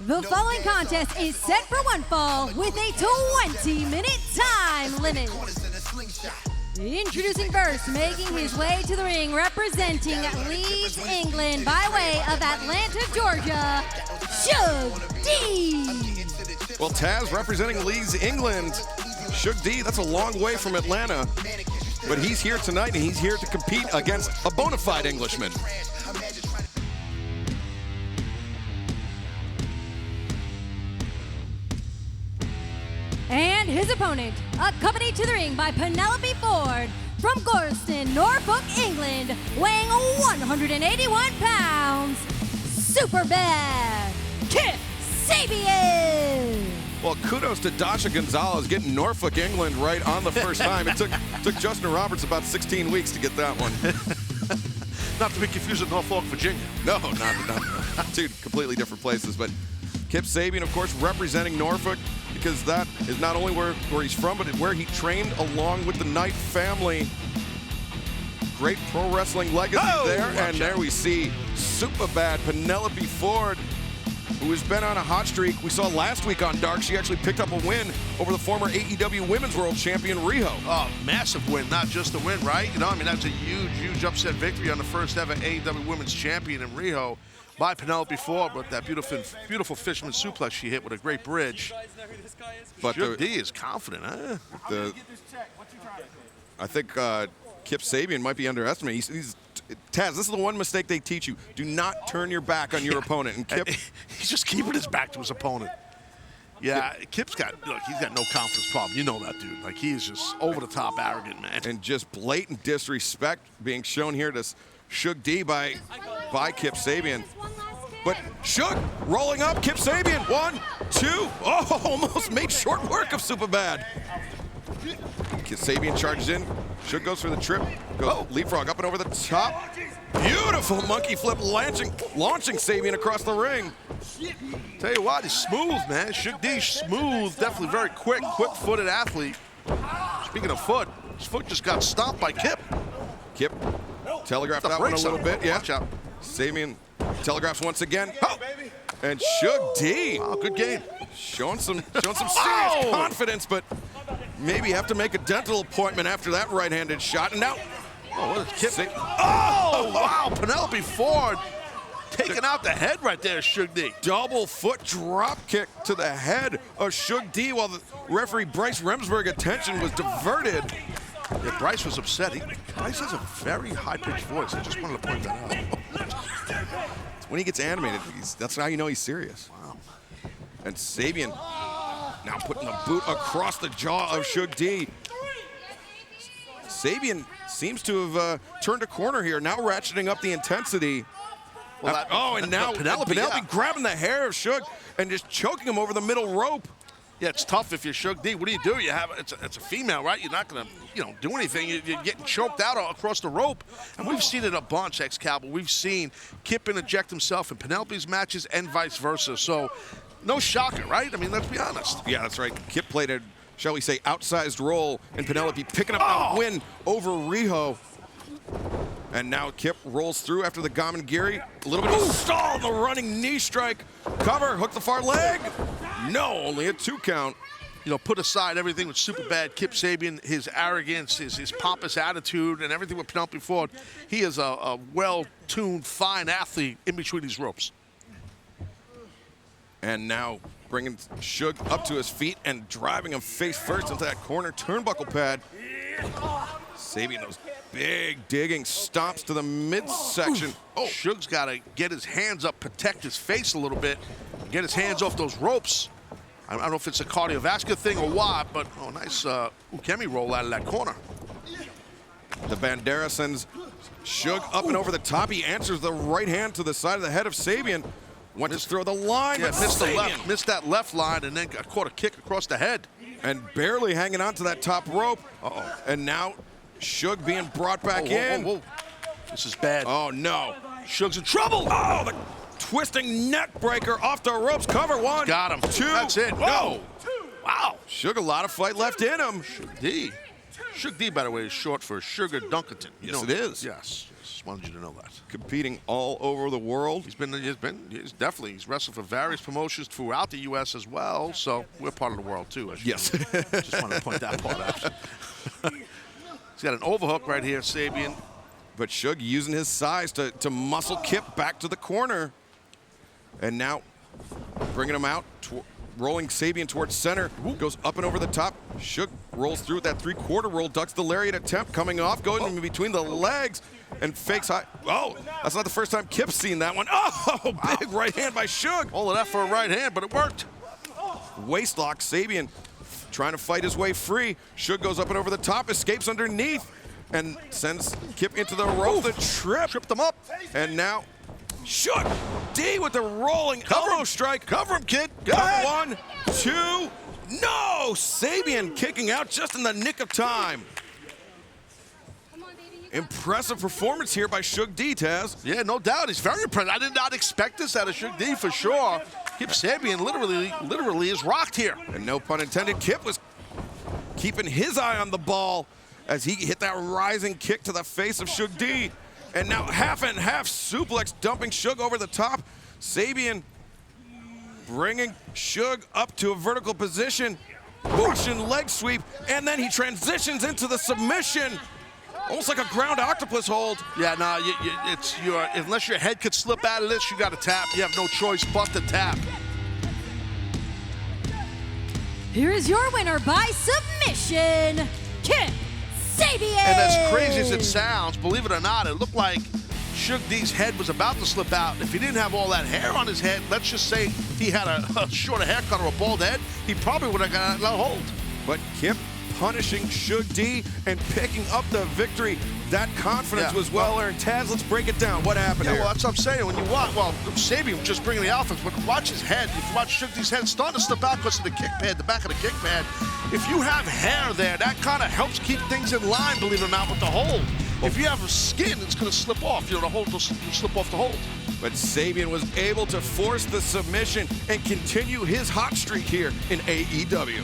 The following contest is set for one fall with a 20-minute time limit. Introducing first, making his way to the ring, representing Leeds, England, by way of Atlanta, Georgia, Suge D. Well, Taz representing Leeds, England. Suge D, that's a long way from Atlanta. But he's here tonight, and he's here to compete against a bona fide Englishman. And his opponent, accompanied to the ring by Penelope Ford from Gorston, Norfolk, England, weighing 181 pounds, super bad, Kip Sabian. Well, kudos to Dasha Gonzalez getting Norfolk, England right on the first time. It took Justin Roberts about 16 weeks to get that one. Not to be confused with Norfolk, Virginia. No, not two completely different places. But Kip Sabian, of course, representing Norfolk, because that is not only where he's from, but where he trained along with the Knight family. Great pro wrestling legacy there. And there we see super bad Penelope Ford, who has been on a hot streak. We saw last week on Dark, she actually picked up a win over the former AEW Women's World Champion, Riho. Oh, massive win, not just a win, right? You know, I mean, that's a huge, huge upset victory on the first ever AEW Women's Champion in Riho by Penelope Ford, but that beautiful fisherman suplex she hit with a great bridge. But Suge D is confident, huh? I think Kip Sabian might be underestimated. Taz, this is the one mistake they teach you. Do not turn your back on your opponent. And Kip, he's just keeping his back to his opponent. Yeah, Kip's got, look, he's got no confidence problem. You know that, dude. Like, he is just over-the-top arrogant, man. And just blatant disrespect being shown here to Suge D by Kip Sabian. But Suge rolling up, Kip Sabian, 1, 2, oh, almost made short work of Superbad. Kip Sabian charges in, Suge goes for the trip, goes leapfrog up and over the top. Beautiful monkey flip launching Sabian across the ring. Tell you what, he's smooth, man. Suge D, smooth, definitely very quick-footed athlete. Speaking of foot, his foot just got stomped by Kip. Kip telegraphed that one a little bit, yeah. Watch out. Sabian telegraphs once again. Oh! And Suge D. Oh, good game. Showing some serious confidence, but maybe have to make a dental appointment after that right-handed shot. And now, what is Kip? Oh, wow, Penelope Ford taking out the head right there, Suge D. Double foot drop kick to the head of Suge D while the referee Bryce Remsburg attention was diverted. Yeah, Bryce was upset. Bryce has a very high-pitched voice. I just wanted to point that out. When he gets animated, that's how you know he's serious. Wow. And Sabian now putting the boot across the jaw of Suge D. Sabian seems to have turned a corner here, now ratcheting up the intensity. Well, and now Penelope grabbing the hair of Suge and just choking him over the middle rope. Yeah, it's tough if you're Suge D. What do? You have it's a female, right? You're not gonna, do anything. You're getting choked out across the rope, and we've seen it a bunch, Excalibur. We've seen Kip interject himself in Penelope's matches and vice versa. So, no shocker, right? I mean, let's be honest. Yeah, that's right. Kip played a, shall we say, outsized role in Penelope picking up that win over Riho. And now Kip rolls through after the Gamengiri. A little bit of a stall, the running knee strike. Cover, hook the far leg. No, only a 2 count. Put aside everything with Superbad Kip Sabian, his arrogance, his pompous attitude, and everything with Penelope Ford. He is a well-tuned, fine athlete in between these ropes. And now bringing Suge up to his feet and driving him face first into that corner turnbuckle pad. Sabian, those big digging stomps to the midsection. Oh, Suge's got to get his hands up, protect his face a little bit, get his hands off those ropes. I don't know if it's a cardiovascular thing or what, but nice ukemi roll out of that corner. The Bandera sends Suge up and over the top. He answers the right hand to the side of the head of Sabian. Went to throw the line, but missed that left line, and then caught a kick across the head. And barely hanging on to that top rope. And now Suge being brought back in. Whoa. This is bad. Oh, no. Suge's in trouble. Oh, the twisting neck breaker off the ropes. Cover 1. Got him. 2. That's it. No. Wow. Suge, a lot of fight left in him. Suge D. Suge D, by the way, is short for Sugar Dunkerton. Yes, it is. Yes. Just wanted you to know that. Competing all over the world. He's wrestled for various promotions throughout the U.S. as well, so we're part of the world too. Yes. Just wanted to point that part out. He's got an overhook right here, Sabian. But Suge using his size to muscle Kip back to the corner. And now bringing him out, rolling Sabian towards center. Goes up and over the top. Suge rolls through that 3/4 roll, ducks the lariat attempt, coming off, going in between the legs, and fakes high. Oh, that's not the first time Kip's seen that one. Oh, big right hand by Suge. All of that for a right hand, but it worked. Waist lock, Sabian trying to fight his way free. Suge goes up and over the top, escapes underneath, and sends Kip into the rope. The Tripped him up. And now Suge D with the rolling elbow strike. Cover him, kid. Go Count ahead. 1, 2. No! Sabian kicking out just in the nick of time. Impressive performance here by Suge D, Taz. Yeah, no doubt. He's very impressive. I did not expect this out of Suge D for sure. Kip Sabian literally is rocked here. And no pun intended, Kip was keeping his eye on the ball as he hit that rising kick to the face of Suge D. And now half and half suplex, dumping Suge over the top. Sabian bringing Suge up to a vertical position. Russian leg sweep, and then he transitions into the submission. Almost like a ground octopus hold. Yeah, no, unless your head could slip out of this, you got to tap. You have no choice but to tap. Here is your winner by submission, Kip Sabian. And as crazy as it sounds, believe it or not, it looked like Suge D's head was about to slip out. If he didn't have all that hair on his head, let's just say he had a shorter haircut or a bald head, he probably would have got a hold. But Kip punishing Suge D and picking up the victory. That confidence was well earned. Taz, let's break it down. What happened here? Well, that's what I'm saying. When you watch, Sabian was just bringing the offense, but watch his head. If you watch Suge D's head, it's starting to slip out because of the kick pad, the back of the kick pad. If you have hair there, that kind of helps keep things in line, believe it or not, with the hold. If you have skin, it's going to slip off. The hold will slip off the hold. But Sabian was able to force the submission and continue his hot streak here in AEW.